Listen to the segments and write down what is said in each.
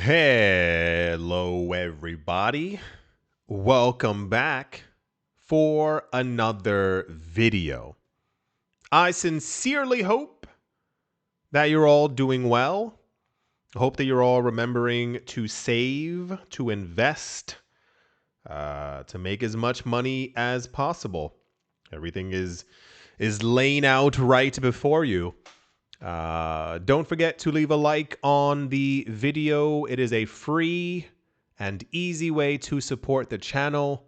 Hello, everybody. Welcome back for another video. I sincerely hope that you're all doing well. I hope that you're all remembering to save, to invest, to make as much money as possible. Everything is laying out right before you. Don't forget to leave a like on the video. It is a free and easy way to support the channel.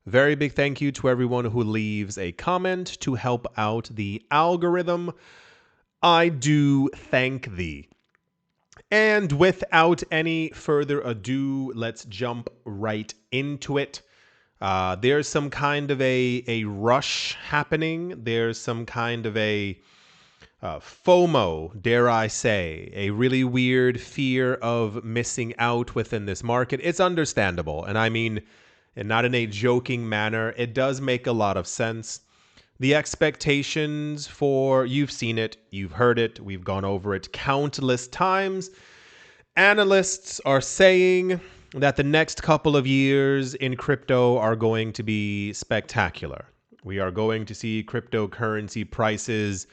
Very big thank you to everyone who leaves a comment to help out the algorithm. I do thank thee. And without any further ado, let's jump right into it. There's some kind of a rush happening. There's some kind of a FOMO, dare I say, a really weird fear of missing out within this market. It's understandable. And I mean, and not in a joking manner, it does make a lot of sense. The expectations for, you've seen it, you've heard it, we've gone over it countless times. Analysts are saying that the next couple of years in crypto are going to be spectacular. We are going to see cryptocurrency prices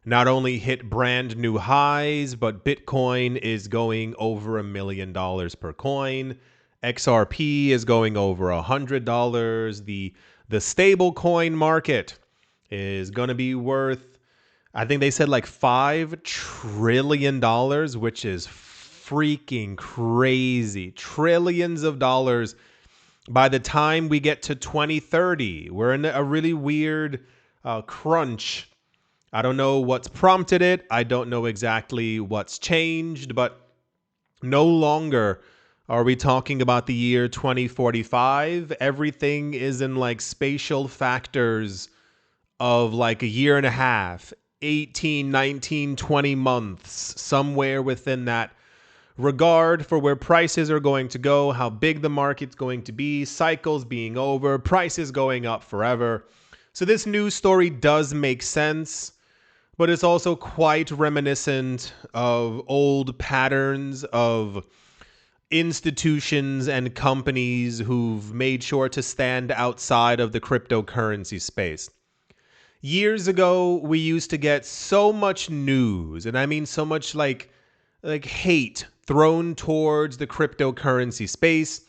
not only hit brand new highs, but Bitcoin is going over $1 million per coin. XRP is going over $100. The stable coin market is going to be worth, I think they said like $5 trillion, which is freaking crazy. Trillions of dollars by the time we get to 2030. We're in a really weird crunch. I don't know what's prompted it. I don't know exactly what's changed, but no longer are we talking about the year 2045. Everything is in like spatial factors of like a year and a half, 18, 19, 20 months, somewhere within that regard for where prices are going to go, how big the market's going to be, cycles being over, prices going up forever. So this news story does make sense, but it's also quite reminiscent of old patterns of institutions and companies who've made sure to stand outside of the cryptocurrency space. Years ago, we used to get so much news, and I mean so much like hate thrown towards the cryptocurrency space.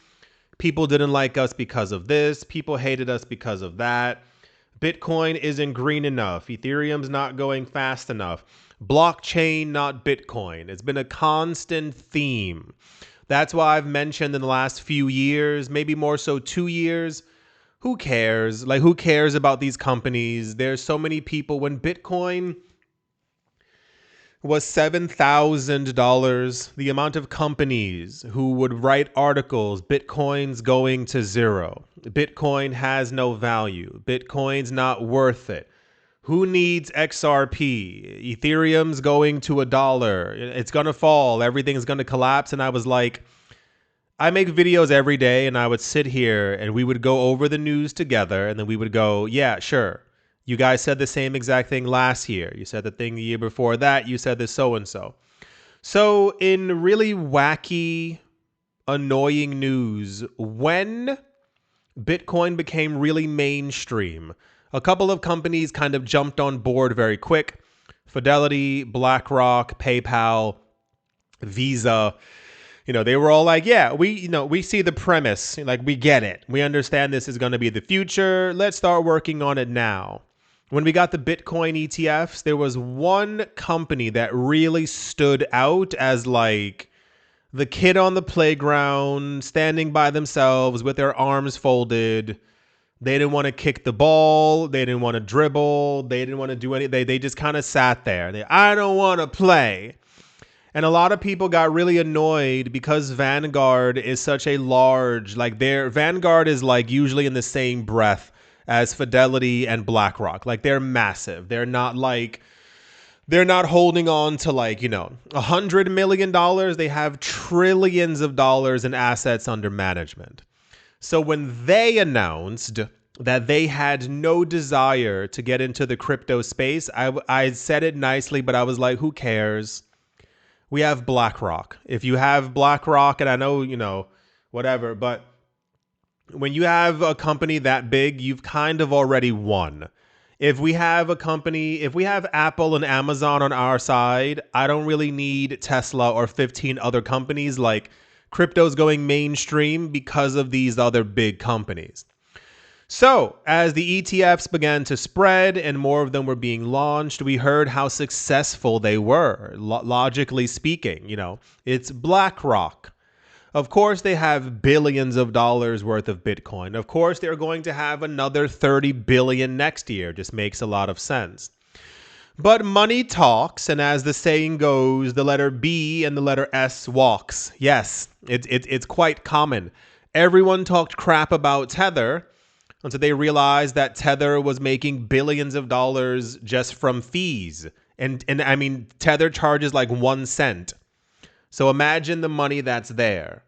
People didn't like us because of this. People hated us because of that. Bitcoin isn't green enough. Ethereum's not going fast enough. Blockchain, not Bitcoin. It's been a constant theme. That's why I've mentioned in the last few years, maybe more so 2 years, who cares? Like, who cares about these companies? There's so many people. When Bitcoin was $7,000, the amount of companies who would write articles, Bitcoin's going to zero. Bitcoin has no value. Bitcoin's not worth it. Who needs XRP? Ethereum's going to $1. It's going to fall. Everything's going to collapse. And I was like, I make videos every day and I would sit here and we would go over the news together and then we would go, yeah, sure. You guys said the same exact thing last year. You said the thing the year before that. You said this so-and-so. So in really wacky, annoying news, when Bitcoin became really mainstream, a couple of companies kind of jumped on board very quick. Fidelity, BlackRock, PayPal, Visa. They were all like, yeah, we see the premise. Like, we get it. We understand this is going to be the future. Let's start working on it now. When we got the Bitcoin ETFs, there was one company that really stood out as like the kid on the playground, standing by themselves with their arms folded. They didn't want to kick the ball. They didn't want to dribble. They didn't want to do anything. They just kind of sat there. I don't want to play. And a lot of people got really annoyed because Vanguard is such a large, like Vanguard is like usually in the same breath as Fidelity and BlackRock. Like, they're massive. They're not holding on to $100 million. They have trillions of dollars in assets under management. So when they announced that they had no desire to get into the crypto space, I said it nicely, but I was like, who cares? we have BlackRock. If you have BlackRock, and I know, whatever, but when you have a company that big, you've kind of already won. If we have Apple and Amazon on our side, I don't really need Tesla or 15 other companies. Like, crypto's going mainstream because of these other big companies. So, as the ETFs began to spread and more of them were being launched, we heard how successful they were, logically speaking. It's BlackRock. Of course, they have billions of dollars worth of Bitcoin. Of course, they're going to have another 30 billion next year. Just makes a lot of sense. But money talks, and as the saying goes, the letter B and the letter S walks. Yes, it's quite common. Everyone talked crap about Tether until they realized that Tether was making billions of dollars just from fees. And I mean, Tether charges like 1 cent. So imagine the money that's there.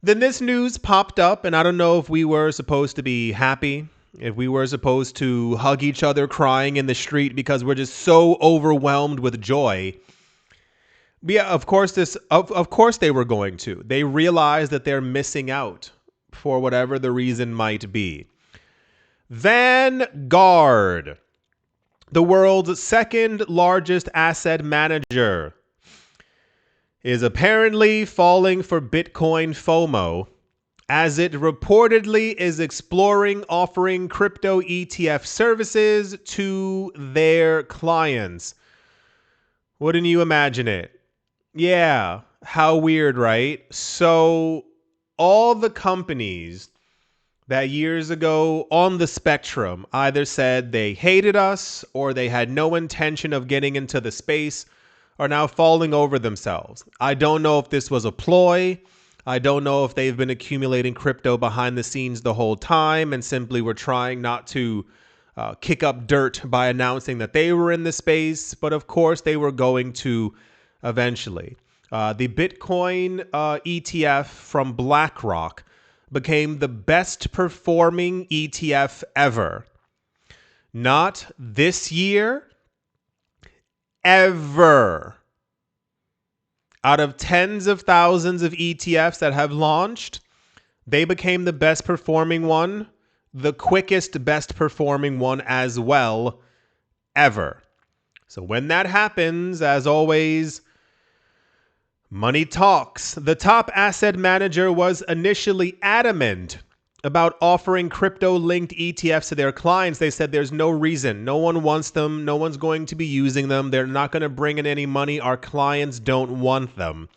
Then this news popped up, and I don't know if we were supposed to be happy, if we were supposed to hug each other crying in the street because we're just so overwhelmed with joy. But yeah, of course they were going to. They realized that they're missing out for whatever the reason might be. Vanguard, the world's second largest asset manager, is apparently falling for Bitcoin FOMO as it reportedly is exploring offering crypto ETF services to their clients. Wouldn't you imagine it? Yeah, how weird, right? So all the companies that years ago on the spectrum either said they hated us or they had no intention of getting into the space are now falling over themselves. I don't know if this was a ploy. I don't know if they've been accumulating crypto behind the scenes the whole time and simply were trying not to kick up dirt by announcing that they were in the space. But of course, they were going to eventually. The Bitcoin ETF from BlackRock became the best performing ETF ever. Not this year, ever. Out of tens of thousands of ETFs that have launched, they became the best performing one, the quickest best performing one as well, ever. So when that happens, as always, money talks. The top asset manager was initially adamant about offering crypto-linked ETFs to their clients. They said there's no reason. No one wants them. No one's going to be using them. They're not going to bring in any money. Our clients don't want them.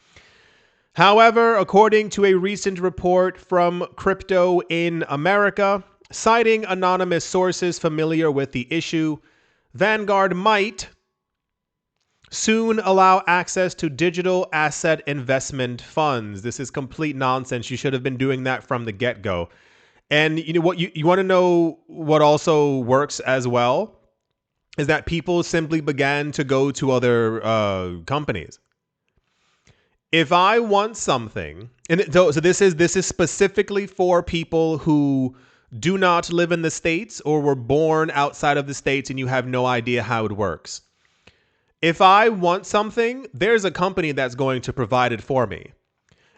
However, according to a recent report from Crypto in America, citing anonymous sources familiar with the issue, Vanguard might soon allow access to digital asset investment funds. This is complete nonsense. You should have been doing that from the get-go. And you know what? You want to know what also works as well is that people simply began to go to other companies. If I want something, and so this is specifically for people who do not live in the States or were born outside of the States and you have no idea how it works. If I want something, there's a company that's going to provide it for me.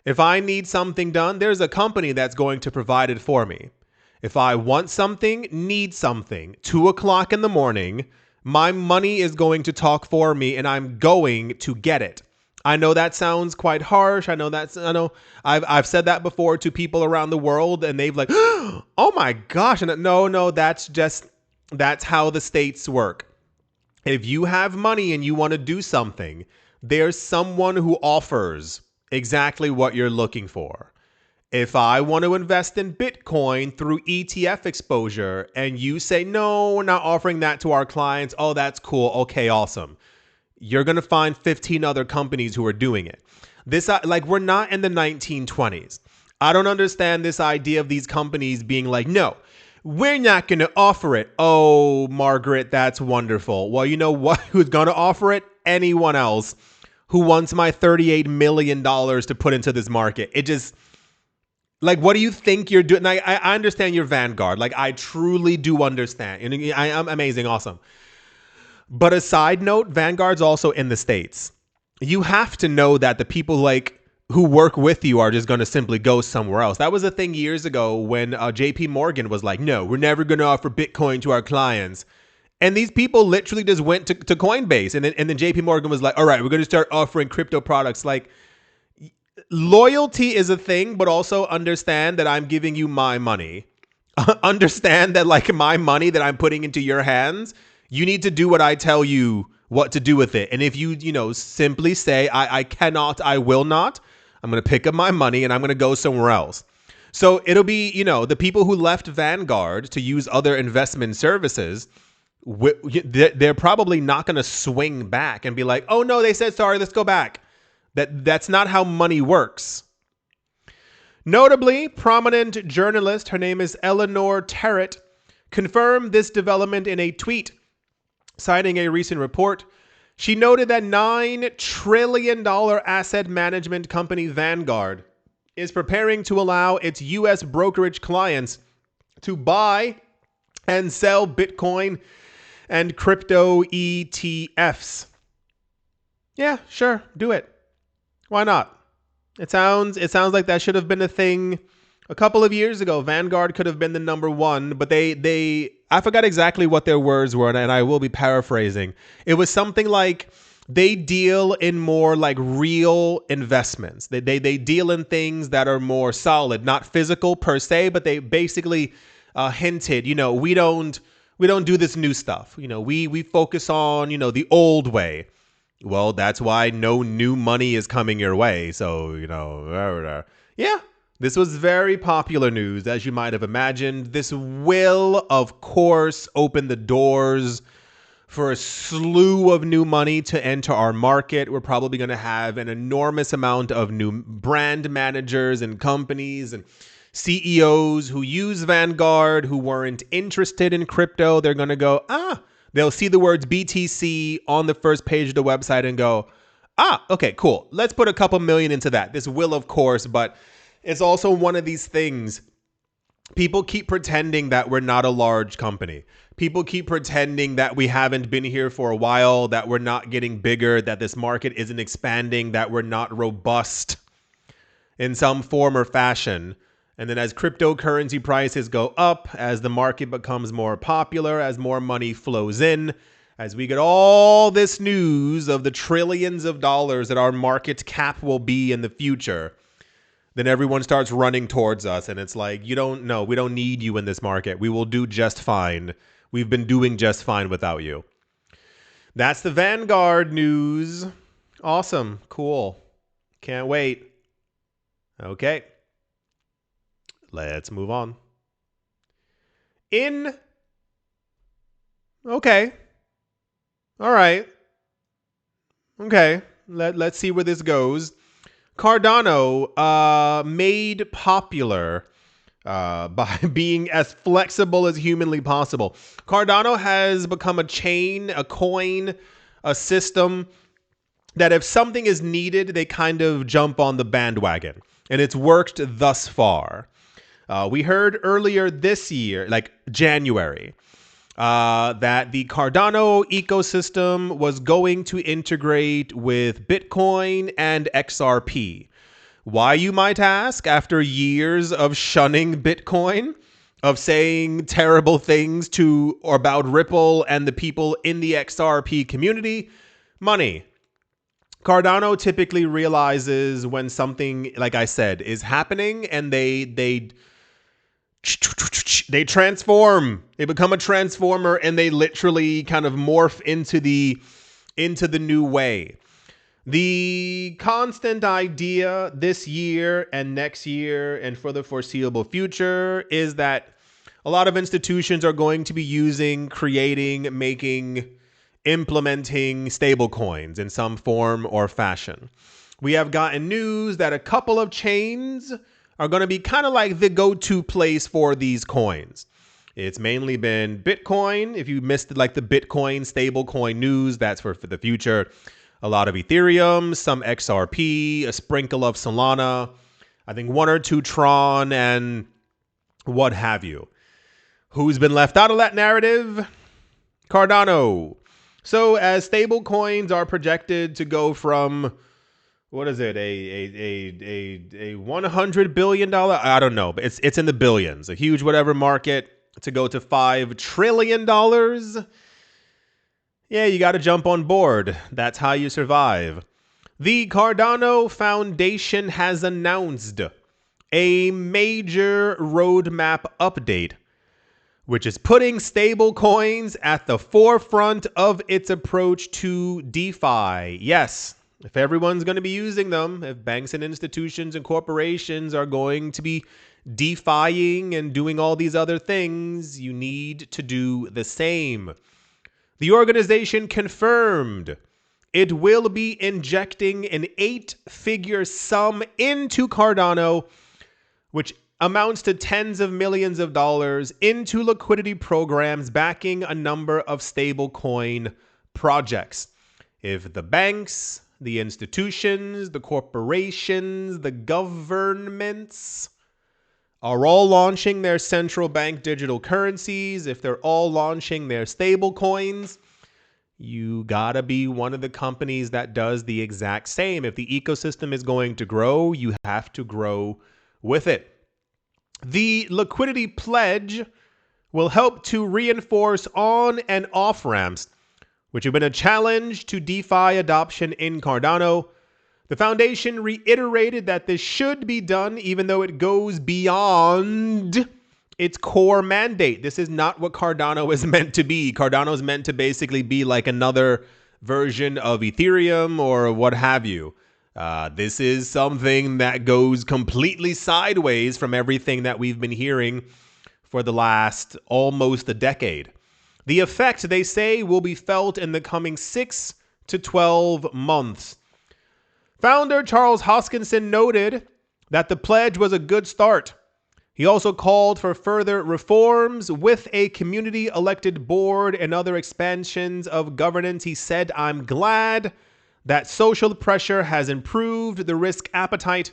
If I need something done, there's a company that's going to provide it for me. If I want something, need something, 2 o'clock in the morning, my money is going to talk for me and I'm going to get it. I know that sounds quite harsh. I know I've said that before to people around the world and they've like, oh my gosh. And no, that's how the States work. If you have money and you want to do something, there's someone who offers exactly what you're looking for. If I want to invest in Bitcoin through ETF exposure and you say, no, we're not offering that to our clients. Oh, that's cool. Okay, awesome. You're going to find 15 other companies who are doing it. We're not in the 1920s. I don't understand this idea of these companies being like, no, we're not going to offer it. Oh, Margaret, that's wonderful. Well, you know what? Who's going to offer it? Anyone else who wants my $38 million to put into this market. It just, what do you think you're doing? I understand you're Vanguard. I truly do understand. And I'm amazing. Awesome. But a side note, Vanguard's also in the States. you have to know that the people like who work with you are just going to simply go somewhere else. That was a thing years ago when JP Morgan was like, no, we're never going to offer Bitcoin to our clients. And these people literally just went to Coinbase. And then JP Morgan was like, all right, we're going to start offering crypto products. Like, loyalty is a thing, but also understand that I'm giving you my money. Understand that like my money that I'm putting into your hands, you need to do what I tell you what to do with it. And if you simply say, I cannot, I will not, I'm going to pick up my money and I'm going to go somewhere else. So it'll be, the people who left Vanguard to use other investment services, they're probably not going to swing back and be like, oh no, they said sorry, let's go back. That's not how money works. Notably, prominent journalist, her name is Eleanor Terrett, confirmed this development in a tweet, citing a recent report. She noted that $9 trillion asset management company Vanguard is preparing to allow its U.S. brokerage clients to buy and sell Bitcoin and crypto ETFs. Yeah, sure, do it. Why not? It sounds like that should have been a thing a couple of years ago. Vanguard could have been the number one, but I forgot exactly what their words were, and I will be paraphrasing. It was something like they deal in more like real investments. They deal in things that are more solid, not physical per se, but they basically hinted, we don't do this new stuff. We focus on, the old way. Well, that's why no new money is coming your way. So, yeah, this was very popular news, as you might have imagined. This will, of course, open the doors for a slew of new money to enter our market. We're probably going to have an enormous amount of new brand managers and companies and CEOs who use Vanguard, who weren't interested in crypto. They're going to go, they'll see the words BTC on the first page of the website and go, okay, cool. Let's put a couple million into that. This will, of course, but it's also one of these things. People keep pretending that we're not a large company. People keep pretending that we haven't been here for a while, that we're not getting bigger, that this market isn't expanding, that we're not robust in some form or fashion. And then as cryptocurrency prices go up, as the market becomes more popular, as more money flows in, as we get all this news of the trillions of dollars that our market cap will be in the future, then everyone starts running towards us. And it's like, we don't need you in this market. We will do just fine. We've been doing just fine without you. That's the Vanguard news. Awesome. Cool. Can't wait. Okay. Let's move on. Okay. All right. Okay. Let's see where this goes. Cardano, made popular by being as flexible as humanly possible. Cardano has become a chain, a coin, a system that if something is needed, they kind of jump on the bandwagon. And it's worked thus far. We heard earlier this year, like January, that the Cardano ecosystem was going to integrate with Bitcoin and XRP. Why, you might ask, after years of shunning Bitcoin, of saying terrible things about Ripple and the people in the XRP community? Money. Cardano typically realizes when something, like I said, is happening, and they transform. They become a transformer, and they literally kind of morph into the new way. The constant idea this year and next year and for the foreseeable future is that a lot of institutions are going to be implementing stablecoins in some form or fashion. We have gotten news that a couple of chains are going to be kind of like the go-to place for these coins. It's mainly been Bitcoin. If you missed like the Bitcoin stablecoin news, that's for the future. A lot of Ethereum, some XRP, a sprinkle of Solana, I think 1 or 2 Tron, and what have you. Who's been left out of that narrative? Cardano. So as stable coins are projected to go from, what is it, a $100 billion, I don't know, but it's in the billions, a huge whatever market, to go to $5 trillion. Yeah, you got to jump on board. That's how you survive. The Cardano Foundation has announced a major roadmap update, which is putting stable coins at the forefront of its approach to DeFi. Yes, if everyone's going to be using them, if banks and institutions and corporations are going to be DeFiing and doing all these other things, you need to do the same. The organization confirmed it will be injecting an 8-figure sum into Cardano, which amounts to tens of millions of dollars, into liquidity programs backing a number of stablecoin projects. If the banks, the institutions, the corporations, the governments are all launching their central bank digital currencies, if they're all launching their stable coins, you gotta be one of the companies that does the exact same. If the ecosystem is going to grow, you have to grow with it. The liquidity pledge will help to reinforce on and off ramps, which have been a challenge to DeFi adoption in Cardano. The foundation reiterated that this should be done even though it goes beyond its core mandate. This is not what Cardano is meant to be. Cardano is meant to basically be like another version of Ethereum or what have you. This is something that goes completely sideways from everything that we've been hearing for the last almost a decade. The effect, they say, will be felt in the coming 6 to 12 months. Founder Charles Hoskinson noted that the pledge was a good start. He also called for further reforms with a community-elected board and other expansions of governance. He said, "I'm glad that social pressure has improved the risk appetite.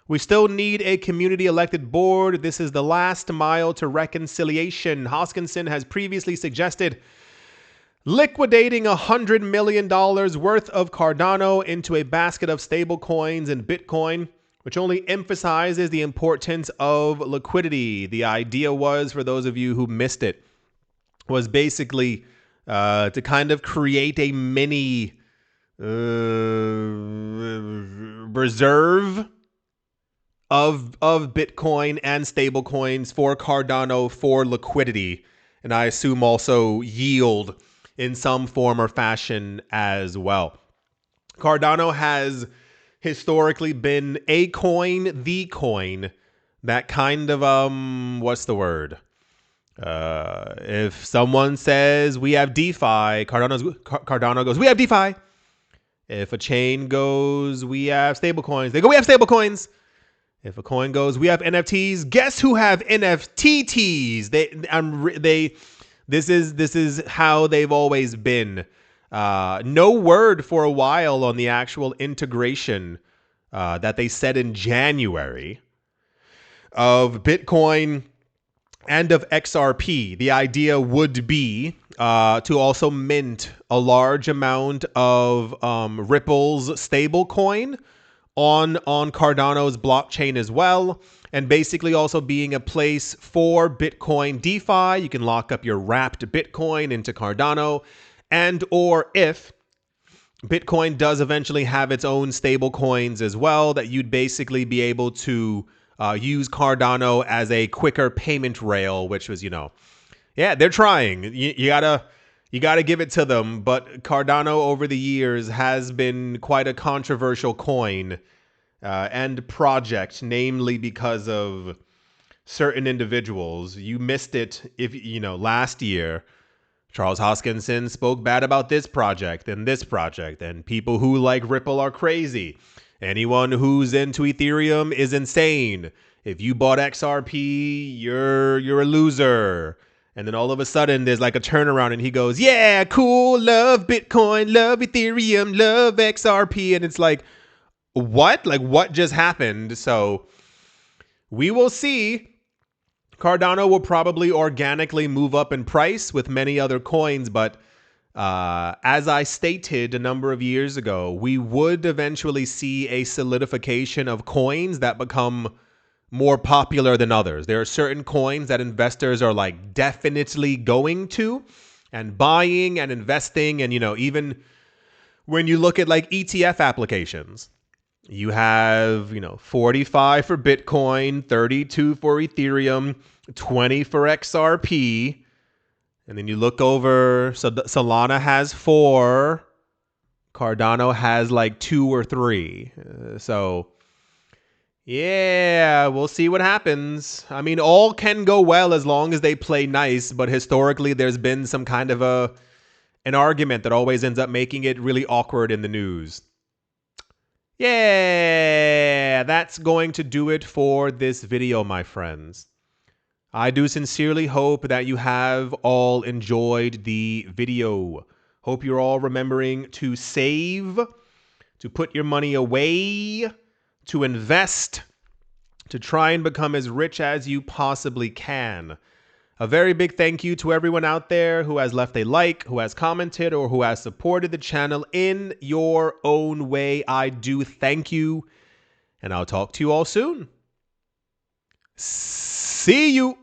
We still need a community-elected board. This is the last mile to reconciliation." Hoskinson has previously suggested liquidating $100 million worth of Cardano into a basket of stablecoins and Bitcoin, which only emphasizes the importance of liquidity. The idea was, for those of you who missed it, was basically to kind of create a mini reserve of Bitcoin and stablecoins for Cardano for liquidity, and I assume also yield in some form or fashion as well. Cardano has historically been a coin, the coin that kind of what's the word? If someone says we have DeFi, Cardano goes, we have DeFi. If a chain goes, we have stablecoins, they go, we have stablecoins. If a coin goes, we have NFTs. Guess who have NFTs? This is how they've always been. No word for a while on the actual integration that they said in January of Bitcoin and of XRP. The idea would be to also mint a large amount of Ripple's stablecoin on Cardano's blockchain as well, and basically also being a place for Bitcoin DeFi. You can lock up your wrapped Bitcoin into Cardano, and or if Bitcoin does eventually have its own stable coins as well, that you'd basically be able to use Cardano as a quicker payment rail, which was, yeah, they're trying. You gotta give it to them. But Cardano over the years has been quite a controversial coin and project, namely because of certain individuals. You missed it last year. Charles Hoskinson spoke bad about this project, and people who like Ripple are crazy. Anyone who's into Ethereum is insane. If you bought XRP, you're a loser. And then all of a sudden there's like a turnaround and he goes, yeah, cool, love Bitcoin, love Ethereum, love XRP. And it's like, what? Like, what just happened? So we will see. Cardano will probably organically move up in price with many other coins, but As I stated a number of years ago, we would eventually see a solidification of coins that become more popular than others. There are certain coins that investors are like definitely going to and buying and investing. And, even when you look at like ETF applications, you have, 45 for Bitcoin, 32 for Ethereum, 20 for XRP. And then you look over, so Solana has 4, Cardano has like 2 or 3. So yeah, we'll see what happens. I mean, all can go well as long as they play nice, but historically there's been some kind of an argument that always ends up making it really awkward in the news. Yeah, that's going to do it for this video, my friends. I do sincerely hope that you have all enjoyed the video. Hope you're all remembering to save, to put your money away, to invest, to try and become as rich as you possibly can. A very big thank you to everyone out there who has left a like, who has commented, or who has supported the channel in your own way. I do thank you, and I'll talk to you all soon. See you.